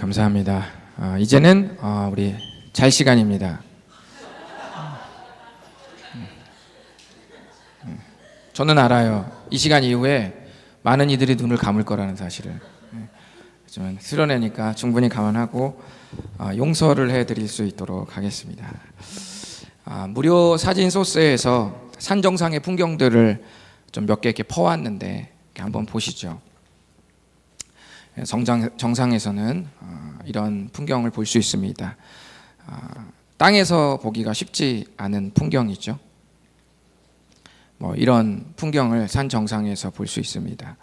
감사합니다. 이제는 우리 잘 시간입니다. 저는 알아요. 이 시간 이후에 많은 이들이 눈을 감을 거라는 사실을. 하지만 수련회니까 충분히 감안하고 용서를 해드릴 수 있도록 하겠습니다. 무료 사진 소스에서 산 정상의 풍경들을 좀 몇 개 이렇게 퍼왔는데 한번 보시죠. 정상에서는 이런 풍경을 볼 수 있습니다. 땅에서 보기가 쉽지 않은 풍경이죠. 이런 풍경을 산 정상에서 볼 수 있습니다.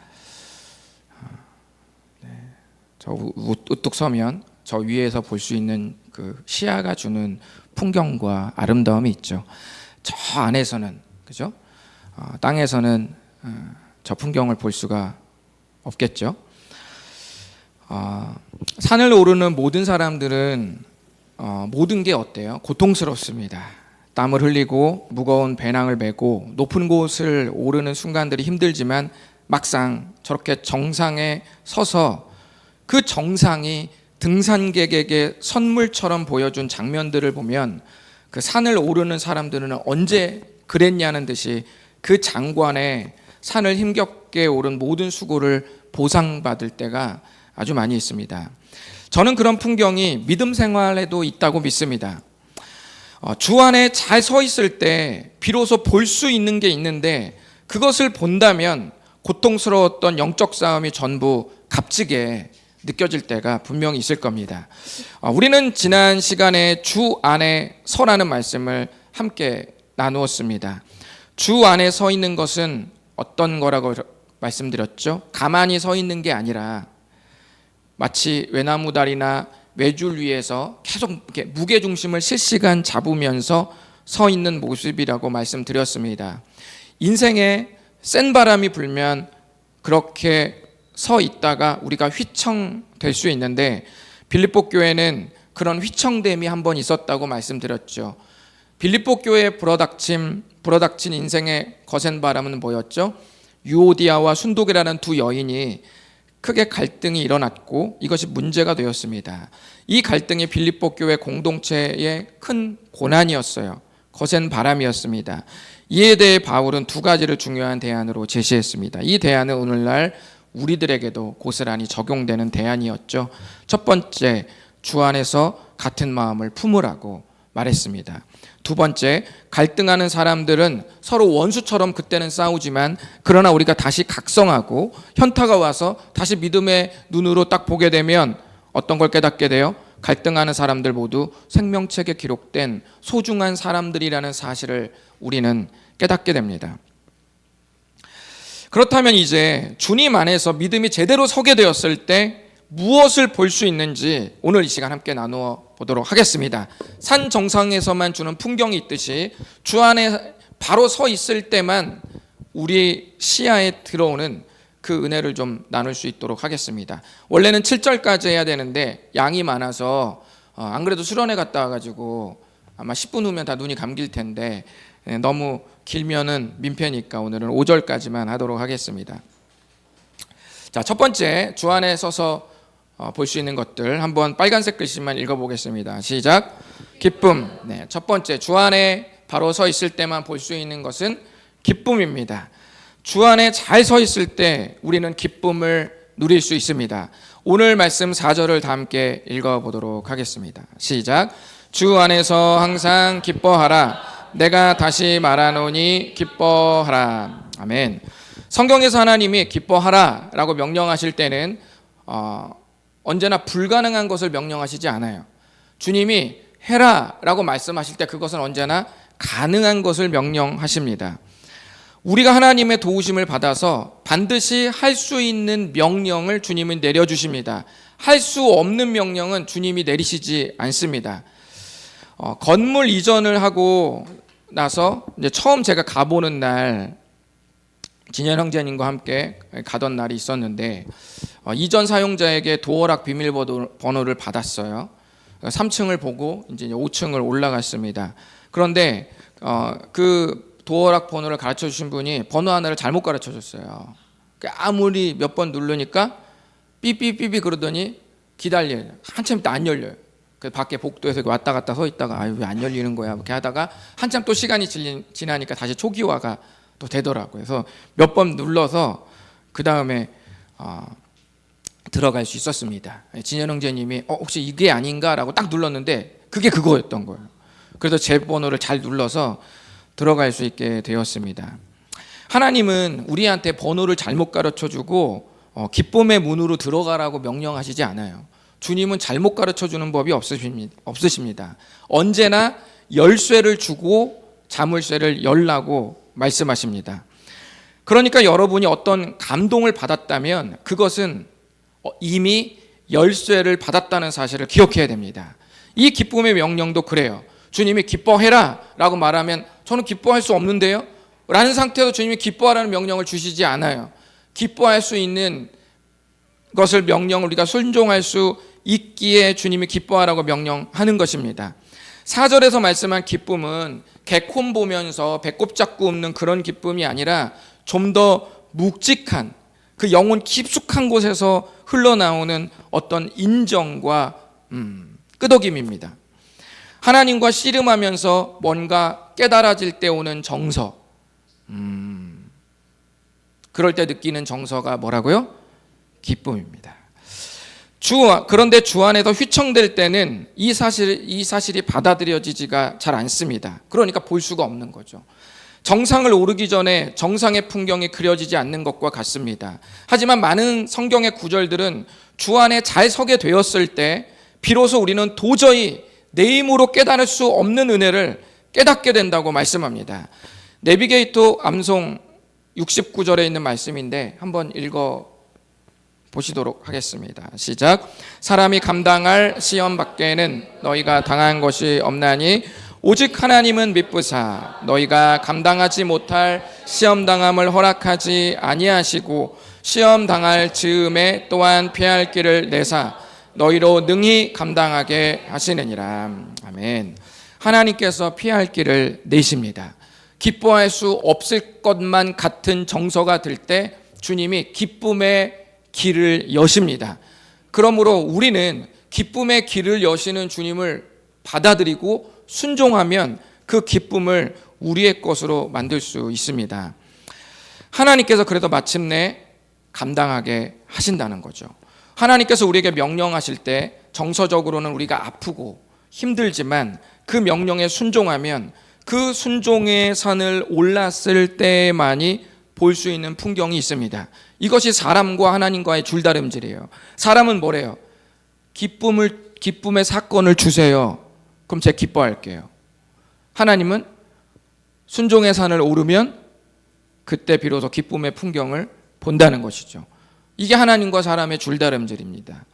저 우뚝 서면 저 위에서 볼 수 있는 그 시야가 주는 풍경과 아름다움이 있죠. 저 안에서는, 그죠? 땅에서는 저 풍경을 볼 수가 없겠죠. 산을 오르는 모든 사람들은 모든 게 어때요? 고통스럽습니다. 땀을 흘리고 무거운 배낭을 메고 높은 곳을 오르는 순간들이 힘들지만 막상 저렇게 정상에 서서 그 정상이 등산객에게 선물처럼 보여준 장면들을 보면 그 산을 오르는 사람들은 언제 그랬냐는 듯이 그 장관에 산을 힘겹게 오른 모든 수고를 보상받을 때가 아주 많이 있습니다. 저는 그런 풍경이 믿음 생활에도 있다고 믿습니다. 주 안에 잘 서 있을 때 비로소 볼 수 있는 게 있는데 그것을 본다면 고통스러웠던 영적 싸움이 전부 값지게 느껴질 때가 분명히 있을 겁니다. 우리는 지난 시간에 주 안에 서라는 말씀을 함께 나누었습니다. 주 안에 서 있는 것은 어떤 거라고 말씀드렸죠? 가만히 서 있는 게 아니라 마치 외나무다리나 외줄 위에서 계속 이렇게 무게중심을 실시간 잡으면서 서 있는 모습이라고 말씀드렸습니다. 인생에 센 바람이 불면 그렇게 서 있다가 우리가 휘청될 수 있는데 빌립보 교회는 그런 휘청됨이 한번 있었다고 말씀드렸죠. 빌립보 교회에 불어닥친 인생의 거센 바람은 뭐였죠? 유오디아와 순도계라는 두 여인이 크게 갈등이 일어났고 이것이 문제가 되었습니다. 이 갈등이 빌립보 교회 공동체의 큰 고난이었어요. 거센 바람이었습니다. 이에 대해 바울은 두 가지를 중요한 대안으로 제시했습니다. 이 대안은 오늘날 우리들에게도 고스란히 적용되는 대안이었죠. 첫 번째, 주 안에서 같은 마음을 품으라고 말했습니다. 두 번째, 갈등하는 사람들은 서로 원수처럼 그때는 싸우지만 그러나 우리가 다시 각성하고 현타가 와서 다시 믿음의 눈으로 딱 보게 되면 어떤 걸 깨닫게 돼요? 갈등하는 사람들 모두 생명책에 기록된 소중한 사람들이라는 사실을 우리는 깨닫게 됩니다. 그렇다면 이제 주님 안에서 믿음이 제대로 서게 되었을 때 무엇을 볼 수 있는지 오늘 이 시간 함께 나누어 보도록 하겠습니다. 산 정상에서만 주는 풍경이 있듯이 주 안에 바로 서 있을 때만 우리 시야에 들어오는 그 은혜를 좀 나눌 수 있도록 하겠습니다. 원래는 7절까지 해야 되는데 양이 많아서 안 그래도 수련회 갔다 와가지고 아마 10분 후면 다 눈이 감길 텐데 너무 길면은 민폐니까 오늘은 5절까지만 하도록 하겠습니다. 자, 첫 번째, 주 안에 서서 볼 수 있는 것들 한번 빨간색 글씨만 읽어보겠습니다. 시작. 기쁨. 네, 첫 번째, 주 안에 바로 서 있을 때만 볼 수 있는 것은 기쁨입니다. 주 안에 잘 서 있을 때 우리는 기쁨을 누릴 수 있습니다. 오늘 말씀 4절을 다 함께 읽어보도록 하겠습니다. 시작. 주 안에서 항상 기뻐하라. 내가 다시 말하노니 기뻐하라. 아멘. 성경에서 하나님이 기뻐하라 라고 명령하실 때는 언제나 불가능한 것을 명령하시지 않아요. 주님이 해라 라고 말씀하실 때 그것은 언제나 가능한 것을 명령하십니다. 우리가 하나님의 도우심을 받아서 반드시 할 수 있는 명령을 주님은 내려주십니다. 할 수 없는 명령은 주님이 내리시지 않습니다. 건물 이전을 하고 나서 이제 처음 제가 가보는 날 진현 형제님과 함께 가던 날이 있었는데 이전 사용자에게 도어락 비밀번호를 받았어요. 3층을 보고 이제 5층을 올라갔습니다. 그런데 그 도어락 번호를 가르쳐 주신 분이 번호 하나를 잘못 가르쳐 줬어요. 아무리 몇 번 누르니까 삐삐삐삐 그러더니 한참 있다 안 열려요. 그 밖에 복도에서 왔다 갔다 서 있다가 아유 왜 안 열리는 거야 이렇게 하다가 한참 또 시간이 지나니까 다시 초기화가 또 되더라고요. 그래서 몇 번 눌러서 그 다음에 들어갈 수 있었습니다. 진현 형제님이 혹시 이게 아닌가라고 딱 눌렀는데 그게 그거였던 거예요. 그래서 제 번호를 잘 눌러서 들어갈 수 있게 되었습니다. 하나님은 우리한테 번호를 잘못 가르쳐주고 기쁨의 문으로 들어가라고 명령하시지 않아요. 주님은 잘못 가르쳐주는 법이 없으십니다. 언제나 열쇠를 주고 자물쇠를 열라고 말씀하십니다. 그러니까 여러분이 어떤 감동을 받았다면 그것은 이미 열쇠를 받았다는 사실을 기억해야 됩니다. 이 기쁨의 명령도 그래요. 주님이 기뻐해라 라고 말하면 저는 기뻐할 수 없는데요 라는 상태에서 주님이 기뻐하라는 명령을 주시지 않아요. 기뻐할 수 있는 것을 명령을 우리가 순종할 수 있기에 주님이 기뻐하라고 명령하는 것입니다. 4절에서 말씀한 기쁨은 개콘 보면서 배꼽 잡고 웃는 그런 기쁨이 아니라 좀 더 묵직한 그 영혼 깊숙한 곳에서 흘러나오는 어떤 인정과 끄덕임입니다. 하나님과 씨름하면서 뭔가 깨달아질 때 오는 정서, 그럴 때 느끼는 정서가 뭐라고요? 기쁨입니다. 그런데 주 안에서 휘청될 때는 이 사실이 받아들여지지가 잘 않습니다. 그러니까 볼 수가 없는 거죠. 정상을 오르기 전에 정상의 풍경이 그려지지 않는 것과 같습니다. 하지만 많은 성경의 구절들은 주 안에 잘 서게 되었을 때 비로소 우리는 도저히 내 힘으로 깨달을 수 없는 은혜를 깨닫게 된다고 말씀합니다. 내비게이터 암송 69절에 있는 말씀인데 한번 읽어 보시도록 하겠습니다. 시작. 사람이 감당할 시험 밖에는 너희가 당한 것이 없나니 오직 하나님은 미쁘사 너희가 감당하지 못할 시험 당함을 허락하지 아니하시고 시험 당할 즈음에 또한 피할 길을 내사 너희로 능히 감당하게 하시느니라. 아멘. 하나님께서 피할 길을 내십니다. 기뻐할 수 없을 것만 같은 정서가 들 때 주님이 기쁨의 길을 여십니다. 그러므로 우리는 기쁨의 길을 여시는 주님을 받아들이고 순종하면 그 기쁨을 우리의 것으로 만들 수 있습니다. 하나님께서 그래도 마침내 감당하게 하신다는 거죠. 하나님께서 우리에게 명령하실 때 정서적으로는 우리가 아프고 힘들지만 그 명령에 순종하면 그 순종의 산을 올랐을 때만이 볼 수 있는 풍경이 있습니다. 이것이 사람과 하나님과의 줄다름질이에요. 사람은 뭐래요? 기쁨의 사건을 주세요. 그럼 제가 기뻐할게요. 하나님은 순종의 산을 오르면 그때 비로소 기쁨의 풍경을 본다는 것이죠. 이게 하나님과 사람의 줄다름질입니다.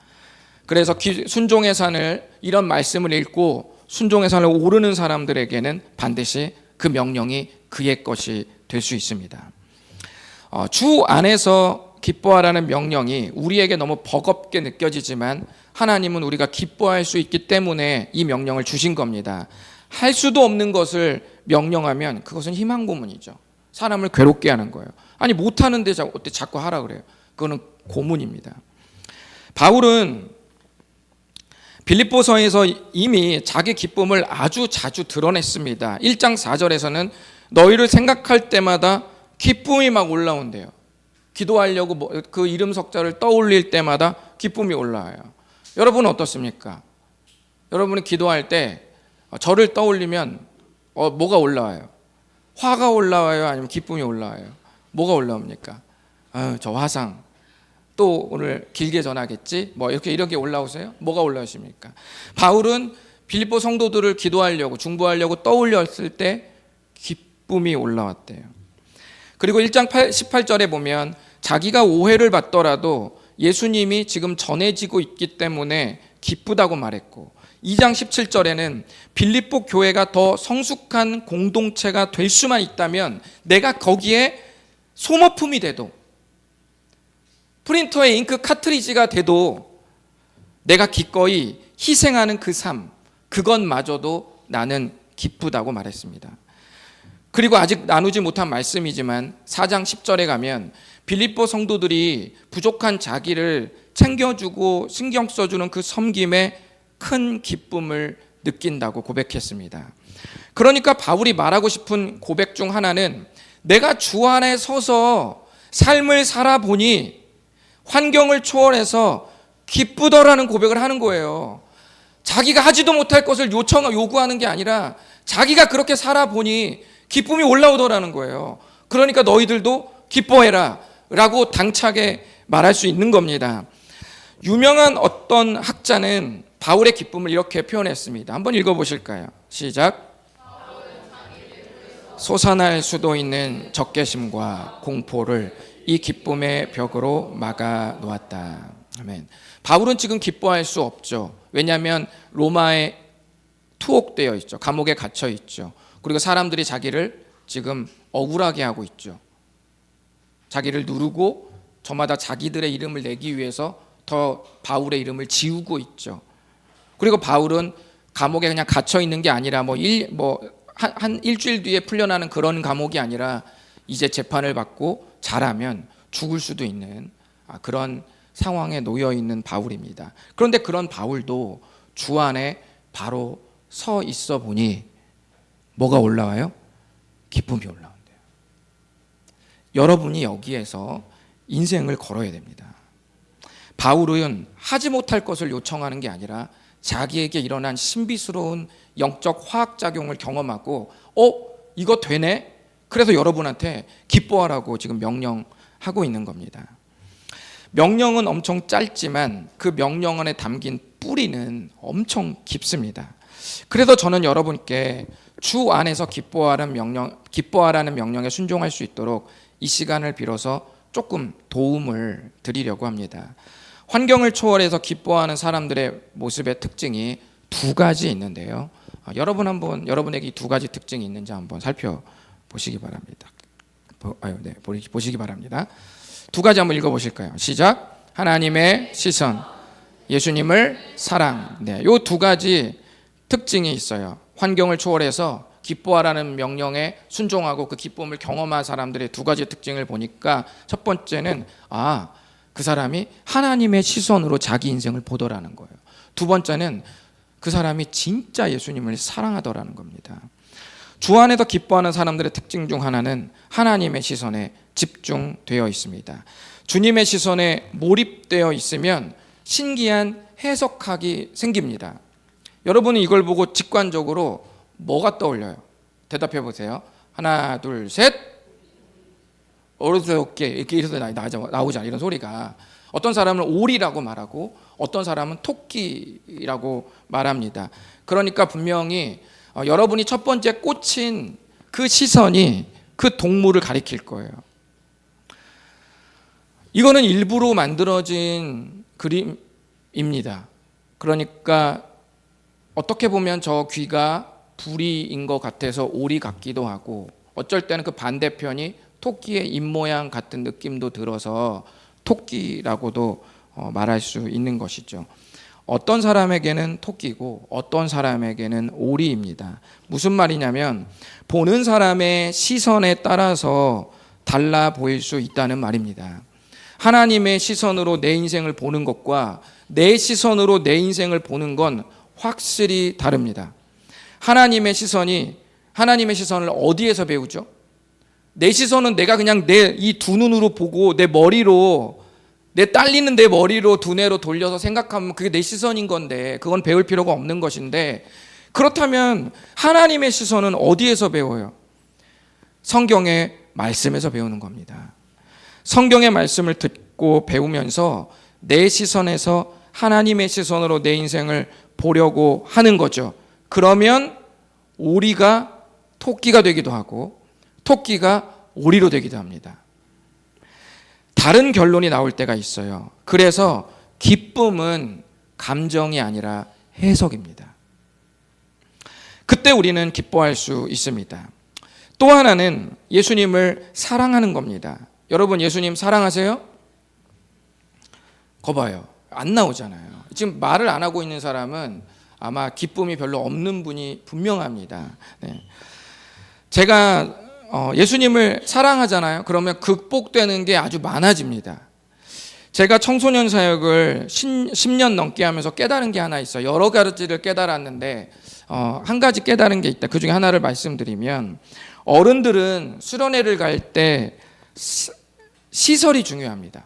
그래서 순종의 산을 이런 말씀을 읽고 순종의 산을 오르는 사람들에게는 반드시 그 명령이 그의 것이 될 수 있습니다. 주 안에서 기뻐하라는 명령이 우리에게 너무 버겁게 느껴지지만 하나님은 우리가 기뻐할 수 있기 때문에 이 명령을 주신 겁니다. 할 수도 없는 것을 명령하면 그것은 희망 고문이죠. 사람을 괴롭게 하는 거예요. 아니 못하는데 어때 자꾸 하라 그래요. 그거는 고문입니다. 바울은 빌립보서에서 이미 자기 기쁨을 아주 자주 드러냈습니다. 1장 4절에서는 너희를 생각할 때마다 기쁨이 막 올라온대요. 기도하려고 그 이름 석자를 떠올릴 때마다 기쁨이 올라와요. 여러분은 어떻습니까? 여러분이 기도할 때 저를 떠올리면 뭐가 올라와요? 화가 올라와요? 아니면 기쁨이 올라와요? 뭐가 올라옵니까? 저 화상 또 오늘 길게 전하겠지? 뭐 이렇게 올라오세요? 뭐가 올라오십니까? 바울은 빌립보 성도들을 기도하려고 중보하려고 떠올렸을 때 기쁨이 올라왔대요. 그리고 1장 18절에 보면 자기가 오해를 받더라도 예수님이 지금 전해지고 있기 때문에 기쁘다고 말했고 2장 17절에는 빌립보 교회가 더 성숙한 공동체가 될 수만 있다면 내가 거기에 소모품이 돼도 프린터에 잉크 카트리지가 돼도 내가 기꺼이 희생하는 그 삶, 그것마저도 나는 기쁘다고 말했습니다. 그리고 아직 나누지 못한 말씀이지만 4장 10절에 가면 빌립보 성도들이 부족한 자기를 챙겨주고 신경 써주는 그 섬김에 큰 기쁨을 느낀다고 고백했습니다. 그러니까 바울이 말하고 싶은 고백 중 하나는 내가 주 안에 서서 삶을 살아보니 환경을 초월해서 기쁘더라는 고백을 하는 거예요. 자기가 하지도 못할 것을 요구하는 게 아니라 자기가 그렇게 살아보니 기쁨이 올라오더라는 거예요. 그러니까 너희들도 기뻐해라 라고 당차게 말할 수 있는 겁니다. 유명한 어떤 학자는 바울의 기쁨을 이렇게 표현했습니다. 한번 읽어보실까요? 시작. 솟아날 수도 있는 적개심과 공포를 이 기쁨의 벽으로 막아 놓았다. 아멘. 바울은 지금 기뻐할 수 없죠. 왜냐하면 로마에 투옥되어 있죠. 감옥에 갇혀 있죠. 그리고 사람들이 자기를 지금 억울하게 하고 있죠. 자기를 누르고 저마다 자기들의 이름을 내기 위해서 더 바울의 이름을 지우고 있죠. 그리고 바울은 감옥에 그냥 갇혀 있는 게 아니라 한 일주일 뒤에 풀려나는 그런 감옥이 아니라 이제 재판을 받고 잘하면 죽을 수도 있는 그런 상황에 놓여 있는 바울입니다. 그런데 그런 바울도 주 안에 바로 서 있어 보니 뭐가 올라와요? 기쁨이 올라온대요. 여러분이 여기에서 인생을 걸어야 됩니다. 바울은 하지 못할 것을 요청하는 게 아니라 자기에게 일어난 신비스러운 영적 화학작용을 경험하고 이거 되네? 그래서 여러분한테 기뻐하라고 지금 명령하고 있는 겁니다. 명령은 엄청 짧지만 그 명령 안에 담긴 뿌리는 엄청 깊습니다. 그래서 저는 여러분께 주 안에서 기뻐하라는 명령에 순종할 수 있도록 이 시간을 빌어서 조금 도움을 드리려고 합니다. 환경을 초월해서 기뻐하는 사람들의 모습의 특징이 두 가지 있는데요. 여러분에게 이 두 가지 특징이 있는지 한번 살펴보시기 바랍니다. 보시기 바랍니다. 두 가지 한번 읽어보실까요? 시작. 하나님의 시선, 예수님을 사랑. 네, 이 두 가지 특징이 있어요. 환경을 초월해서 기뻐하라는 명령에 순종하고 그 기쁨을 경험한 사람들의 두 가지 특징을 보니까 첫 번째는 그 사람이 하나님의 시선으로 자기 인생을 보더라는 거예요. 두 번째는 그 사람이 진짜 예수님을 사랑하더라는 겁니다. 주 안에서 기뻐하는 사람들의 특징 중 하나는 하나님의 시선에 집중되어 있습니다. 주님의 시선에 몰입되어 있으면 신기한 해석학이 생깁니다. 여러분은 이걸 보고 직관적으로 뭐가 떠올려요? 대답해 보세요. 하나, 둘, 셋. 어렵게 이렇게 나오잖아. 이런 소리가. 어떤 사람은 오리라고 말하고 어떤 사람은 토끼라고 말합니다. 그러니까 분명히 여러분이 첫 번째 꽂힌 그 시선이 그 동물을 가리킬 거예요. 이거는 일부러 만들어진 그림입니다. 그러니까 어떻게 보면 저 귀가 부리인 것 같아서 오리 같기도 하고 어쩔 때는 그 반대편이 토끼의 입모양 같은 느낌도 들어서 토끼라고도 말할 수 있는 것이죠. 어떤 사람에게는 토끼고 어떤 사람에게는 오리입니다. 무슨 말이냐면 보는 사람의 시선에 따라서 달라 보일 수 있다는 말입니다. 하나님의 시선으로 내 인생을 보는 것과 내 시선으로 내 인생을 보는 건 확실히 다릅니다. 하나님의 시선을 어디에서 배우죠? 내 시선은 내가 그냥 내 이 두 눈으로 보고 내 머리로 내 딸리는 내 머리로 두뇌로 돌려서 생각하면 그게 내 시선인 건데 그건 배울 필요가 없는 것인데 그렇다면 하나님의 시선은 어디에서 배워요? 성경의 말씀에서 배우는 겁니다. 성경의 말씀을 듣고 배우면서 내 시선에서 하나님의 시선으로 내 인생을 보려고 하는 거죠. 그러면 오리가 토끼가 되기도 하고 토끼가 오리로 되기도 합니다. 다른 결론이 나올 때가 있어요. 그래서 기쁨은 감정이 아니라 해석입니다. 그때 우리는 기뻐할 수 있습니다. 또 하나는 예수님을 사랑하는 겁니다. 여러분 예수님 사랑하세요? 거봐요. 안 나오잖아요. 지금 말을 안 하고 있는 사람은 아마 기쁨이 별로 없는 분이 분명합니다. 네. 제가 예수님을 사랑하잖아요. 그러면 극복되는 게 아주 많아집니다. 제가 청소년 사역을 10년 넘게 하면서 깨달은 게 하나 있어요. 여러 가지를 깨달았는데 한 가지 깨달은 게 있다. 그 중에 하나를 말씀드리면, 어른들은 수련회를 갈 때 시설이 중요합니다.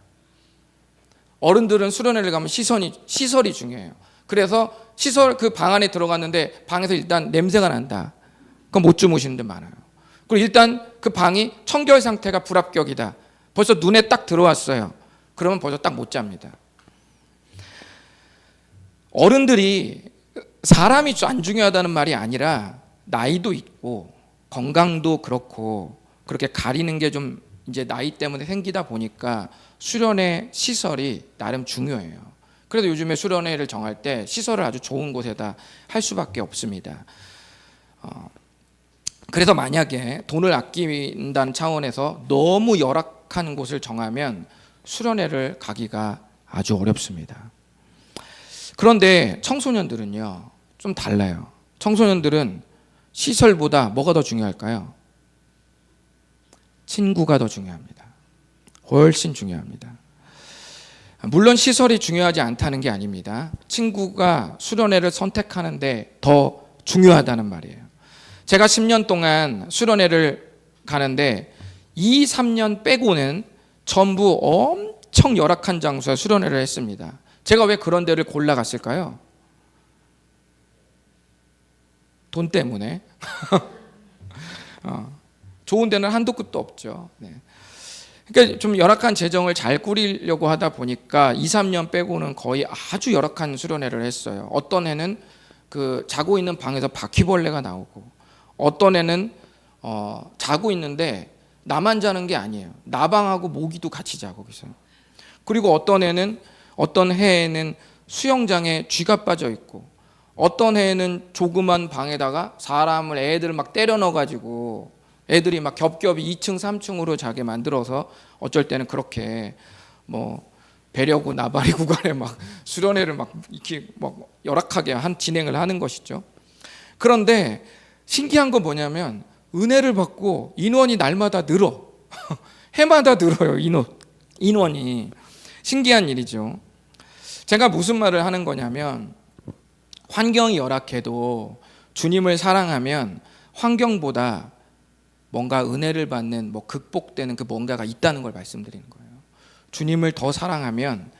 어른들은 수련회를 가면 시설이 중요해요. 그래서 시설 그 방 안에 들어갔는데 방에서 일단 냄새가 난다. 그럼 못 주무시는 분 많아요. 그리고 일단 그 방이 청결 상태가 불합격이다. 벌써 눈에 딱 들어왔어요. 그러면 벌써 딱 못 잡니다. 어른들이 사람이 안 중요하다는 말이 아니라 나이도 있고 건강도 그렇고 그렇게 가리는 게 좀 이제 나이 때문에 생기다 보니까 수련회 시설이 나름 중요해요. 그래서 요즘에 수련회를 정할 때 시설을 아주 좋은 곳에다 할 수밖에 없습니다. 그래서 만약에 돈을 아낀다는 차원에서 너무 열악한 곳을 정하면 수련회를 가기가 아주 어렵습니다. 그런데 청소년들은요, 좀 달라요. 청소년들은 시설보다 뭐가 더 중요할까요? 친구가 더 중요합니다. 훨씬 중요합니다. 물론 시설이 중요하지 않다는 게 아닙니다. 친구가 수련회를 선택하는데 더 중요하다는 말이에요. 제가 10년 동안 수련회를 가는데 2, 3년 빼고는 전부 엄청 열악한 장소에 수련회를 했습니다. 제가 왜 그런 데를 골라갔을까요? 돈 때문에. 좋은 데는 한도 끝도 없죠. 네. 그러니까 좀 열악한 재정을 잘 꾸리려고 하다 보니까 2, 3년 빼고는 거의 아주 열악한 수련회를 했어요. 어떤 해는 그 자고 있는 방에서 바퀴벌레가 나오고, 어떤 해는 자고 있는데 나만 자는 게 아니에요. 나방하고 모기도 같이 자고 계세요. 그리고 어떤 해에는 수영장에 쥐가 빠져 있고, 어떤 해에는 조그만 방에다가 애들을 막 때려 넣어가지고 애들이 막 겹겹이 2층, 3층으로 자게 만들어서 어쩔 때는 그렇게 뭐 배려구 나발이 구간에 막 수련회를 막 이렇게 막 열악하게 진행을 하는 것이죠. 그런데 신기한 건 뭐냐면 은혜를 받고 인원이 날마다 늘어. 해마다 늘어요. 인원이. 신기한 일이죠. 제가 무슨 말을 하는 거냐면, 환경이 열악해도 주님을 사랑하면 환경보다 뭔가 은혜를 받는 극복되는 그 뭔가가 있다는 걸 말씀드리는 거예요. 주님을 더 사랑하면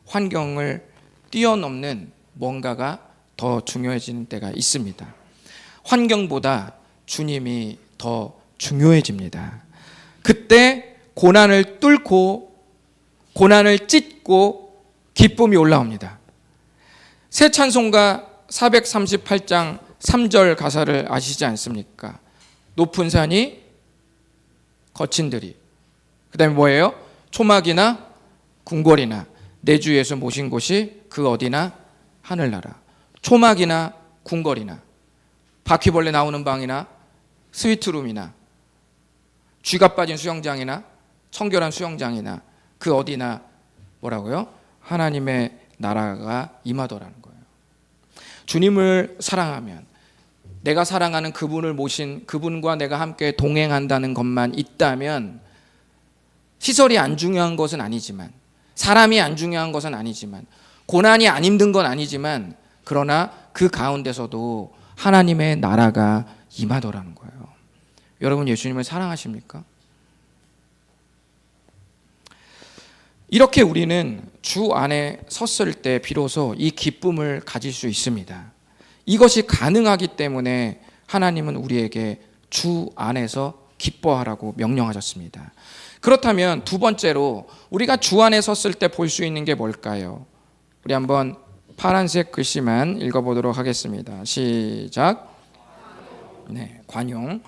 환경을 뛰어넘는 뭔가가 더 중요해지는 때가 있습니다. 환경보다 주님이 더 중요해집니다. 그때 고난을 뚫고 고난을 찢고 기쁨이 올라옵니다. 새 찬송가 438장 3절 가사를 아시지 않습니까? 높은 산이 거친 들이, 그 다음에 뭐예요? 초막이나 궁궐이나 내 주 예수 모신 곳이 그 어디나 하늘나라. 초막이나 궁궐이나 바퀴벌레 나오는 방이나 스위트룸이나 쥐가 빠진 수영장이나 청결한 수영장이나 그 어디나 뭐라고요? 하나님의 나라가 임하더라는 거예요. 주님을 사랑하면, 내가 사랑하는 그분을 모신 그분과 내가 함께 동행한다는 것만 있다면, 시설이 안 중요한 것은 아니지만, 사람이 안 중요한 것은 아니지만, 고난이 안 힘든 건 아니지만, 그러나 그 가운데서도 하나님의 나라가 임하더라는 거예요. 여러분, 예수님을 사랑하십니까? 이렇게 우리는 주 안에 섰을 때 비로소 이 기쁨을 가질 수 있습니다. 이것이 가능하기 때문에 하나님은 우리에게 주 안에서 기뻐하라고 명령하셨습니다. 그렇다면 두 번째로 우리가 주 안에 섰을 때 볼 수 있는 게 뭘까요? 우리 한번 파란색 글씨만 읽어보도록 하겠습니다. 시작. 네, 관용.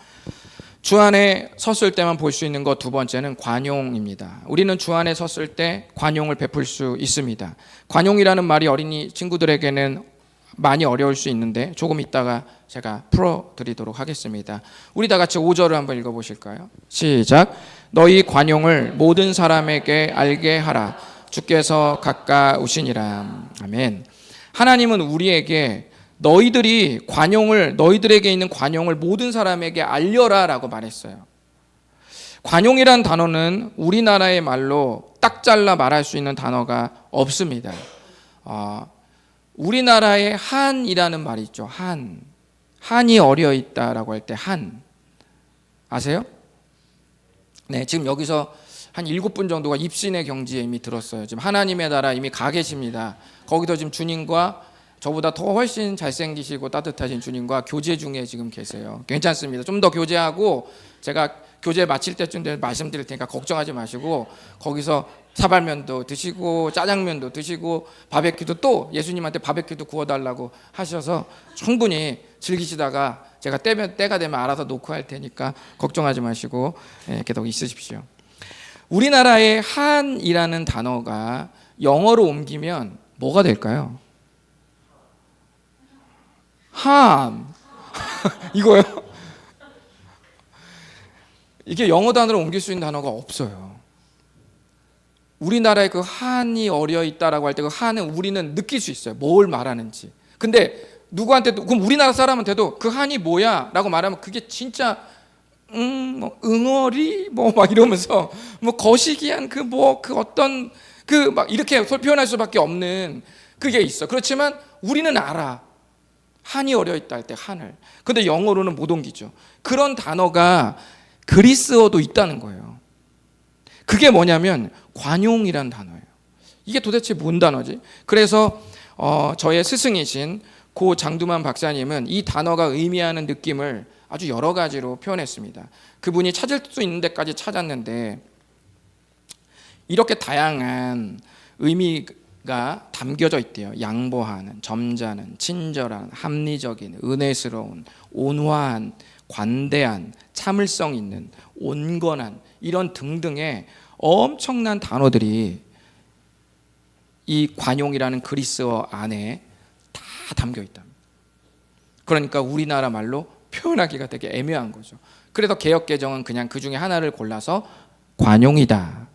주 안에 섰을 때만 볼 수 있는 것 두 번째는 관용입니다. 우리는 주 안에 섰을 때 관용을 베풀 수 있습니다. 관용이라는 말이 어린이 친구들에게는 많이 어려울 수 있는데 조금 있다가 제가 풀어드리도록 하겠습니다. 우리 다 같이 5절을 한번 읽어보실까요? 시작. 너희 관용을 모든 사람에게 알게 하라. 주께서 가까우시니라. 아멘. 하나님은 우리에게 너희들에게 있는 관용을 모든 사람에게 알려라 라고 말했어요. 관용이란 단어는 우리나라의 말로 딱 잘라 말할 수 있는 단어가 없습니다. 우리나라에 한이라는 말이 있죠. 한이 어려 있다라고 할 때 한 아세요? 네, 지금 여기서 한 7분 정도가 입신의 경지에 이미 들었어요. 지금 하나님의 나라 이미 가 계십니다. 거기서 지금 주님과 저보다 더 훨씬 잘생기시고 따뜻하신 주님과 교제 중에 지금 계세요. 괜찮습니다. 좀 더 교제하고 제가 교제 마칠 때쯤 되면 말씀드릴 테니까 걱정하지 마시고 거기서 사발면도 드시고 짜장면도 드시고 바베큐도 또 예수님한테 바베큐도 구워달라고 하셔서 충분히 즐기시다가 제가 때가 되면 알아서 놓고 할 테니까 걱정하지 마시고 계속 있으십시오. 우리나라의 한이라는 단어가 영어로 옮기면 뭐가 될까요? 한 이거요? 이게 영어 단어로 옮길 수 있는 단어가 없어요. 우리나라에 그 한이 어려 있다라고 할 때 그 한은 우리는 느낄 수 있어요. 뭘 말하는지. 근데 누구한테도 그럼 우리나라 사람한테도 그 한이 뭐야라고 말하면 그게 진짜 뭐 응어리 뭐 막 이러면서 뭐 거시기한 그 어떤 그 막 이렇게 표현할 수밖에 없는 그게 있어. 그렇지만 우리는 알아. 한이 어려 있다 할 때 한을. 근데 영어로는 못 옮기죠. 그런 단어가 그리스어도 있다는 거예요. 그게 뭐냐면 관용이란 단어예요. 이게 도대체 뭔 단어지? 그래서 저의 스승이신 고 장두만 박사님은 이 단어가 의미하는 느낌을 아주 여러 가지로 표현했습니다. 그분이 찾을 수 있는 데까지 찾았는데 이렇게 다양한 의미가 담겨져 있대요. 양보하는, 점잖은, 친절한, 합리적인, 은혜스러운, 온화한, 관대한, 참을성 있는, 온건한 이런 등등의 엄청난 단어들이 이 관용이라는 그리스어 안에 다 담겨 있다. 그러니까 우리나라 말로 표현하기가 되게 애매한 거죠. 그래서 개역개정은 그냥 그 중에 하나를 골라서 관용이다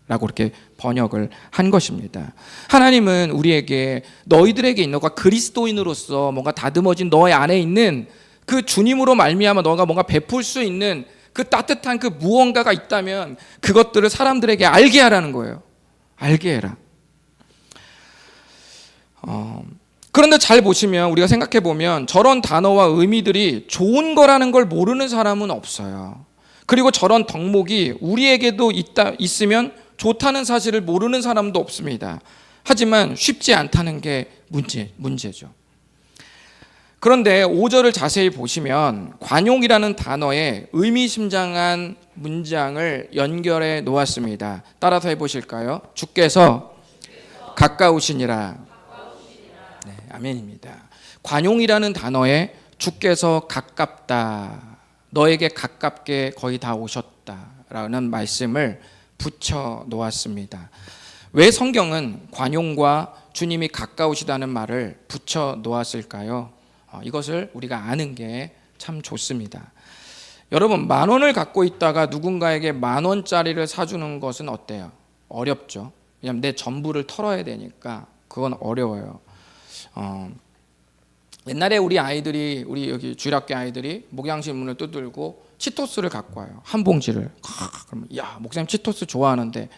라고 이렇게 번역을 한 것입니다. 하나님은 우리에게 너희들에게 있는 너가 그리스도인으로서 뭔가 다듬어진 너의 안에 있는 그 주님으로 말미암아 너가 뭔가 베풀 수 있는 그 따뜻한 그 무언가가 있다면 그것들을 사람들에게 알게 하라는 거예요. 알게 해라. 그런데 잘 보시면 우리가 생각해 보면 저런 단어와 의미들이 좋은 거라는 걸 모르는 사람은 없어요. 그리고 저런 덕목이 우리에게도 있으면 좋다는 사실을 모르는 사람도 없습니다. 하지만 쉽지 않다는 게 문제죠. 그런데 5절을 자세히 보시면 관용이라는 단어에 의미심장한 문장을 연결해 놓았습니다. 따라서 해보실까요? 주께서 가까우시니라. 네, 아멘입니다. 관용이라는 단어에 주께서 가깝다, 너에게 가깝게 거의 다 오셨다라는 말씀을 붙여 놓았습니다. 왜 성경은 관용과 주님이 가까우시다는 말을 붙여 놓았을까요? 이것을 우리가 아는 게 참 좋습니다. 여러분, 10,000원을 갖고 있다가 누군가에게 10,000원짜리를 사주는 것은 어때요? 어렵죠. 왜냐하면 내 전부를 털어야 되니까 그건 어려워요. 옛날에 우리 여기 주일학교 아이들이 목양실 문을 두들고 치토스를 갖고 와요. 한 봉지를. 그러면 야, 목사님 치토스 좋아하는데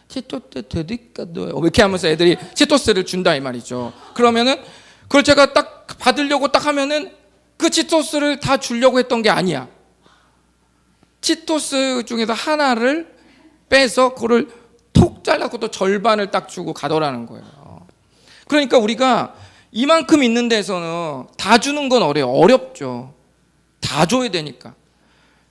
치토스 드릴까도 이렇게 하면서 애들이 치토스를 준다 이 말이죠. 그러면은 그걸 제가 딱 받으려고 딱 하면은 그 치토스를 다 주려고 했던 게 아니야. 치토스 중에서 하나를 빼서 그거를 톡 잘라서 또 절반을 딱 주고 가더라는 거예요. 그러니까 우리가 이만큼 있는 데서는 다 주는 건 어렵죠. 다 줘야 되니까.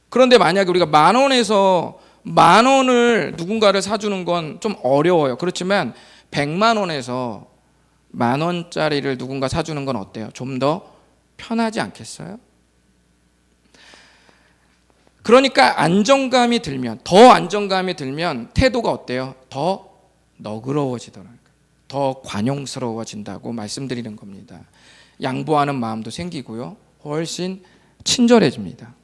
그런데 만약에 우리가 10,000원에서 10,000원을 누군가를 사주는 건 좀 어려워요. 그렇지만 100,000원에서 10,000원짜리를 누군가 사주는 건 어때요? 좀 더 편하지 않겠어요? 그러니까 더 안정감이 들면 태도가 어때요? 더 너그러워지더라고요. 더 관용스러워진다고 말씀드리는 겁니다. 양보하는 마음도 생기고요. 훨씬 친절해집니다.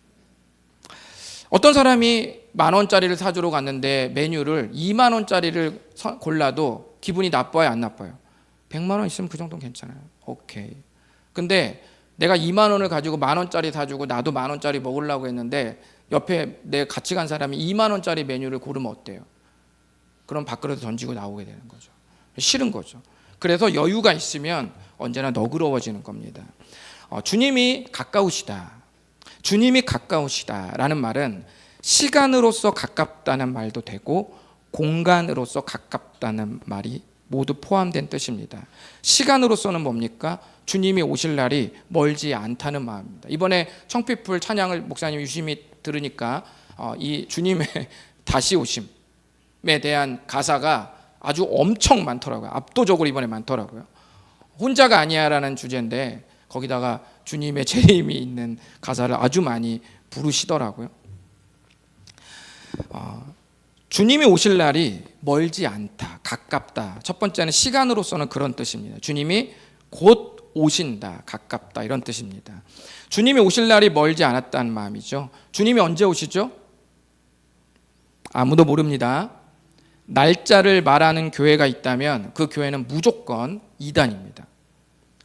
어떤 사람이 10,000원짜리를 사주러 갔는데 메뉴를 20,000원짜리를 골라도 기분이 나빠요, 안 나빠요? 100,000원 있으면 그 정도는 괜찮아요. 오케이. 근데 내가 20,000원을 가지고 10,000원짜리 사주고 나도 10,000원짜리 먹으려고 했는데 옆에 내 같이 간 사람이 20,000원짜리 메뉴를 고르면 어때요? 그럼 밥그릇 던지고 나오게 되는 거죠. 싫은 거죠. 그래서 여유가 있으면 언제나 너그러워지는 겁니다. 주님이 가까우시다. 주님이 가까우시다라는 말은 시간으로서 가깝다는 말도 되고 공간으로서 가깝다는 말이 모두 포함된 뜻입니다. 시간으로서는 뭡니까? 주님이 오실 날이 멀지 않다는 마음입니다. 이번에 청피풀 찬양을 목사님 유심히 들으니까 이 주님의 다시 오심에 대한 가사가 아주 엄청 많더라고요. 압도적으로 이번에 많더라고요. 혼자가 아니야라는 주제인데 거기다가 주님의 재림이 있는 가사를 아주 많이 부르시더라고요. 주님이 오실 날이 멀지 않다, 가깝다. 첫 번째는 시간으로서는 그런 뜻입니다. 주님이 곧 오신다, 가깝다 이런 뜻입니다. 주님이 오실 날이 멀지 않았다는 마음이죠. 주님이 언제 오시죠? 아무도 모릅니다. 날짜를 말하는 교회가 있다면 그 교회는 무조건 이단입니다.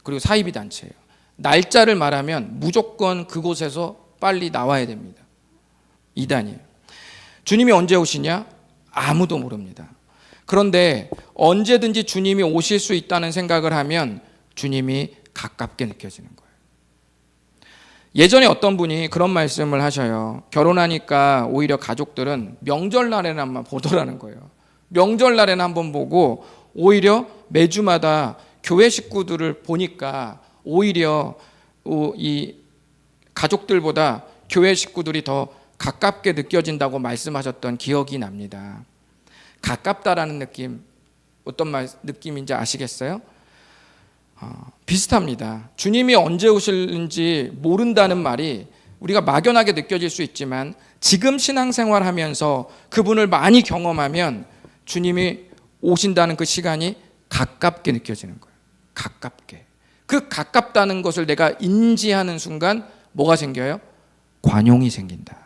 그리고 사이비 단체예요. 날짜를 말하면 무조건 그곳에서 빨리 나와야 됩니다. 이단이에요. 주님이 언제 오시냐? 아무도 모릅니다. 그런데 언제든지 주님이 오실 수 있다는 생각을 하면 주님이 가깝게 느껴지는 거예요. 예전에 어떤 분이 그런 말씀을 하셔요. 결혼하니까 오히려 가족들은 명절날에만 보더라는 거예요. 명절날에는 한번 보고 오히려 매주마다 교회 식구들을 보니까 오히려 이 가족들보다 교회 식구들이 더 가깝게 느껴진다고 말씀하셨던 기억이 납니다. 가깝다라는 느낌, 어떤 느낌인지 아시겠어요? 비슷합니다. 주님이 언제 오실는지 모른다는 말이 우리가 막연하게 느껴질 수 있지만 지금 신앙생활 하면서 그분을 많이 경험하면 주님이 오신다는 그 시간이 가깝게 느껴지는 거예요. 가깝게. 그 가깝다는 것을 내가 인지하는 순간 뭐가 생겨요? 관용이 생긴다.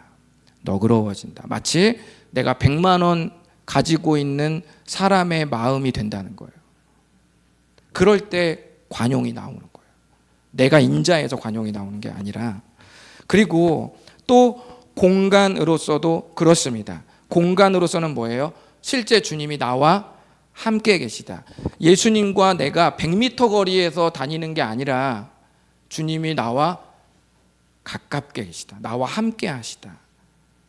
너그러워진다. 마치 내가 100만 원 가지고 있는 사람의 마음이 된다는 거예요. 그럴 때 관용이 나오는 거예요. 내가 인자해서 관용이 나오는 게 아니라. 그리고 또 공간으로서도 그렇습니다. 공간으로서는 뭐예요? 실제 주님이 나와 함께 계시다. 예수님과 내가 100m 거리에서 다니는 게 아니라 주님이 나와 가깝게 계시다. 나와 함께 하시다.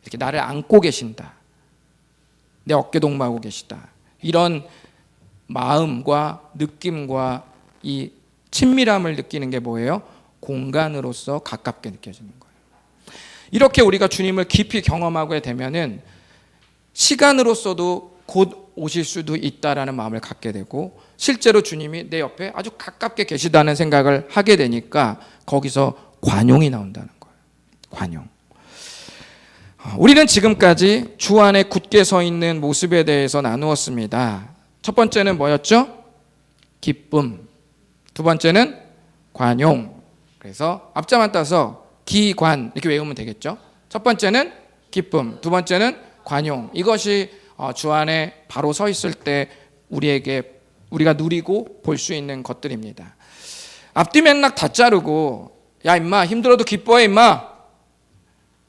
이렇게 나를 안고 계신다. 내 어깨 동무하고 계시다. 이런 마음과 느낌과 이 친밀함을 느끼는 게 뭐예요? 공간으로서 가깝게 느껴지는 거예요. 이렇게 우리가 주님을 깊이 경험하게 되면은 시간으로서도 곧 오실 수도 있다라는 마음을 갖게 되고 실제로 주님이 내 옆에 아주 가깝게 계시다는 생각을 하게 되니까 거기서 관용이 나온다는 거예요. 관용. 우리는 지금까지 주 안에 굳게 서 있는 모습에 대해서 나누었습니다. 첫 번째는 뭐였죠? 기쁨. 두 번째는 관용. 그래서 앞자만 따서 기관 이렇게 외우면 되겠죠. 첫 번째는 기쁨, 두 번째는 관용. 이것이 주 안에 바로 서 있을 때 우리가 누리고 볼 수 있는 것들입니다. 앞뒤 맥락 다 자르고 야 임마 힘들어도 기뻐해 임마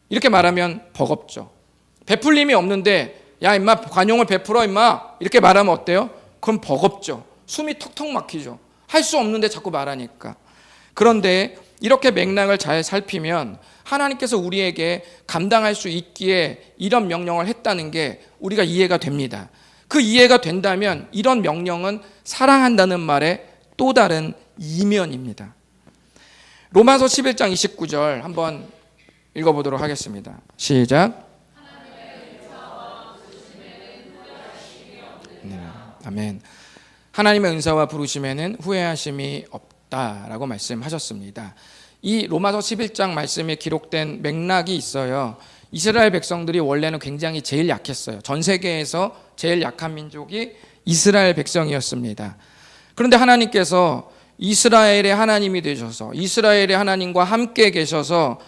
이렇게 말하면 버겁죠. 베풀림이 없는데 야 임마 관용을 베풀어 임마 이렇게 말하면 어때요? 그럼 버겁죠. 숨이 턱턱 막히죠. 할 수 없는데 자꾸 말하니까. 그런데 이렇게 맥락을 잘 살피면 하나님께서 우리에게 감당할 수 있기에 이런 명령을 했다는 게 우리가 이해가 됩니다. 그 이해가 된다면 이런 명령은 사랑한다는 말의 또 다른 이면입니다. 로마서 11장 29절 한번 읽어보도록 하겠습니다. 시작. 네, 아멘. 하나님의 은사와 부르심에는 후회하심이 없다라고 말씀하셨습니다. 이 로마서 11장 말씀에 기록된 맥락이 있어요. 이스라엘 백성들이 원래는 굉장히 제일 약했어요. 전 세계에서 제일 약한 민족이 이스라엘 백성이었습니다. 그런데 하나님께서 이스라엘의 하나님이 되셔서 이스라엘의 하나님과 함께 계셔서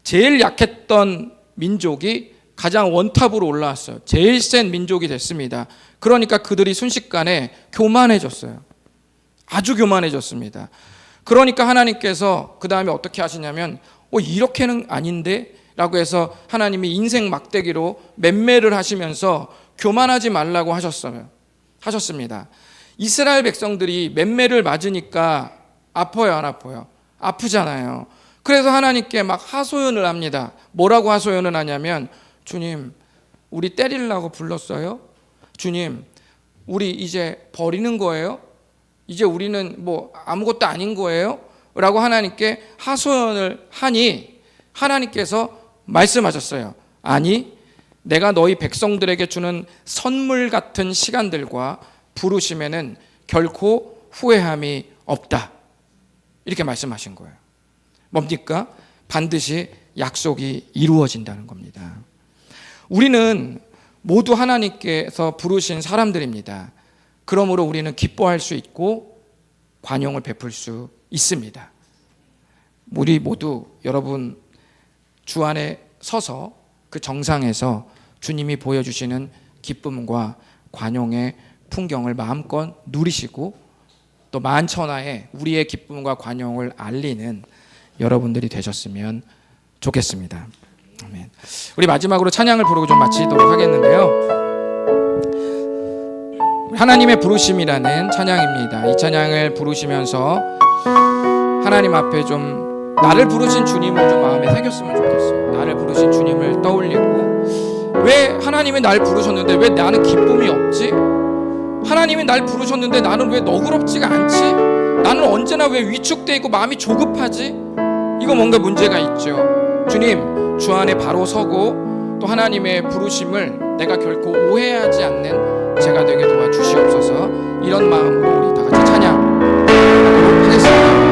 제일 약했던 민족이 가장 원탑으로 올라왔어요. 제일 센 민족이 됐습니다. 그러니까 그들이 순식간에 교만해졌어요. 아주 교만해졌습니다. 그러니까 하나님께서 그 다음에 어떻게 하시냐면 이렇게는 아닌데 라고 해서 하나님이 인생 막대기로 맴매를 하시면서 교만하지 말라고 하셨습니다. 이스라엘 백성들이 맹매를 맞으니까 아파요, 안 아파요? 아프잖아요. 그래서 하나님께 막 하소연을 합니다. 뭐라고 하소연을 하냐면, 주님, 우리 때리려고 불렀어요? 주님, 우리 이제 버리는 거예요? 이제 우리는 뭐 아무것도 아닌 거예요? 라고 하나님께 하소연을 하니 하나님께서 말씀하셨어요. 아니, 내가 너희 백성들에게 주는 선물 같은 시간들과 부르심에는 결코 후회함이 없다. 이렇게 말씀하신 거예요. 뭡니까? 반드시 약속이 이루어진다는 겁니다. 우리는 모두 하나님께서 부르신 사람들입니다. 그러므로 우리는 기뻐할 수 있고 관용을 베풀 수 있습니다. 우리 모두 여러분 주 안에 서서 그 정상에서 주님이 보여주시는 기쁨과 관용의 풍경을 마음껏 누리시고 또 만천하에 우리의 기쁨과 관용을 알리는 여러분들이 되셨으면 좋겠습니다. 아멘. 우리 마지막으로 찬양을 부르고 좀 마치도록 하겠는데요. 하나님의 부르심이라는 찬양입니다. 이 찬양을 부르시면서 하나님 앞에 좀 나를 부르신 주님을 좀 마음에 새겼으면 좋겠어요. 나를 부르신 주님을 떠올리고, 왜 하나님이 날 부르셨는데 왜 나는 기쁨이 없지? 하나님이 날 부르셨는데 나는 왜 너그럽지가 않지? 나는 언제나 왜 위축되어 있고 마음이 조급하지? 이거 뭔가 문제가 있죠. 주님, 주 안에 바로 서고 또 하나님의 부르심을 내가 결코 오해하지 않는 제가 되게 도와주시옵소서. 이런 마음으로 우리 다 같이 찬양하도록 하겠습니다.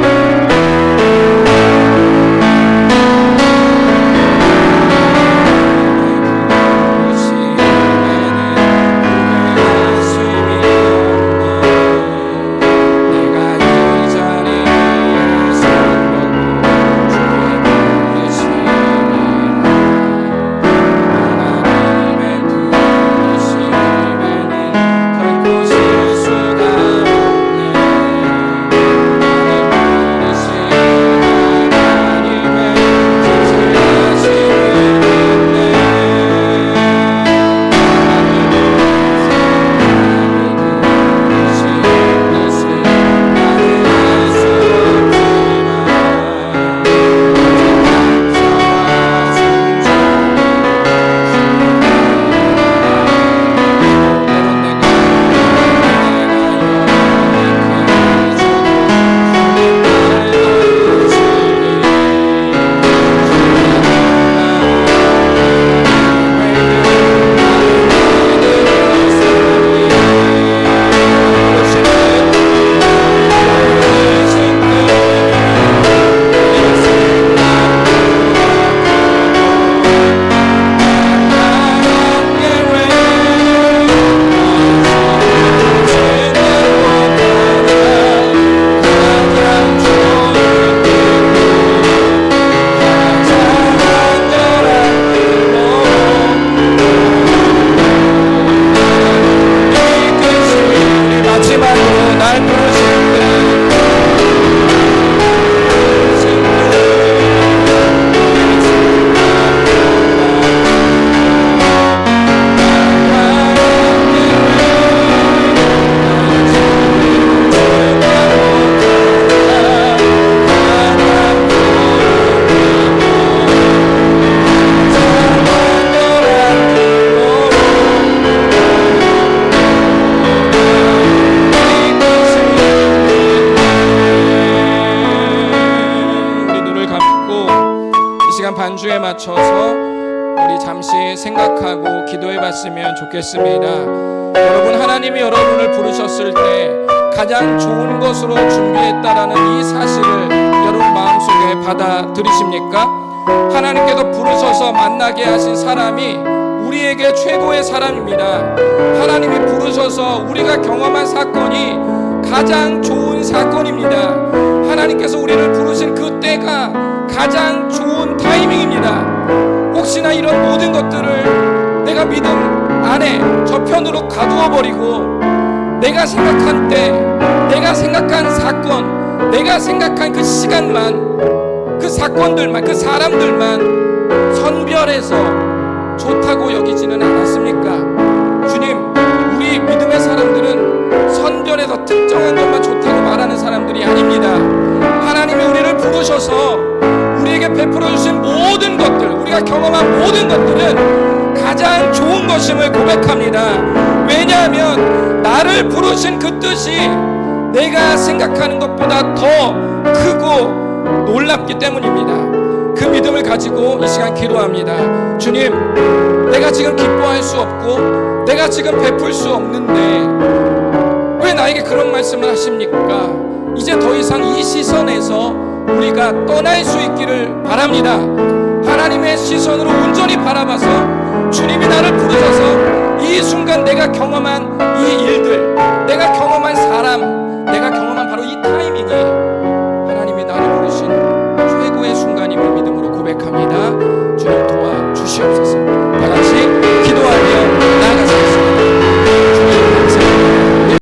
반주에 맞춰서 우리 잠시 생각하고 기도해 봤으면 좋겠습니다. 여러분, 하나님이 여러분을 부르셨을 때 가장 좋은 것으로 준비했다라는 이 사실을 여러분 마음속에 받아들이십니까? 하나님께서 부르셔서 만나게 하신 사람이 우리에게 최고의 사람입니다. 하나님이 부르셔서 우리가 경험한 사건이 가장 좋은 사건입니다. 하나님께서 우리를 부르신 그 때가 가장 좋은 타이밍입니다. 혹시나 이런 모든 것들을 내가 믿음 안에 저편으로 가두어버리고 내가 생각한 때, 내가 생각한 사건, 내가 생각한 그 시간만, 그 사건들만, 그 사람들만 선별해서 좋다고 여기지는 않았습니까? 주님, 우리 믿음의 사람들은 선별해서 특정한 것만 좋다고 말하는 사람들이 아닙니다. 하나님이 우리를 부르셔서 우리에게 베풀어 주신 모든 것들, 우리가 경험한 모든 것들은 가장 좋은 것임을 고백합니다. 왜냐하면 나를 부르신 그 뜻이 내가 생각하는 것보다 더 크고 놀랍기 때문입니다. 그 믿음을 가지고 이 시간 기도합니다. 주님, 내가 지금 기뻐할 수 없고 내가 지금 베풀 수 없는데 왜 나에게 그런 말씀을 하십니까? 이제 더 이상 이 시선에서 우리가 떠날 수 있기를 바랍니다. 하나님의 시선으로 온전히 바라봐서 주님이 나를 부르셔서 이 순간 내가 경험한 이 일들, 내가 경험한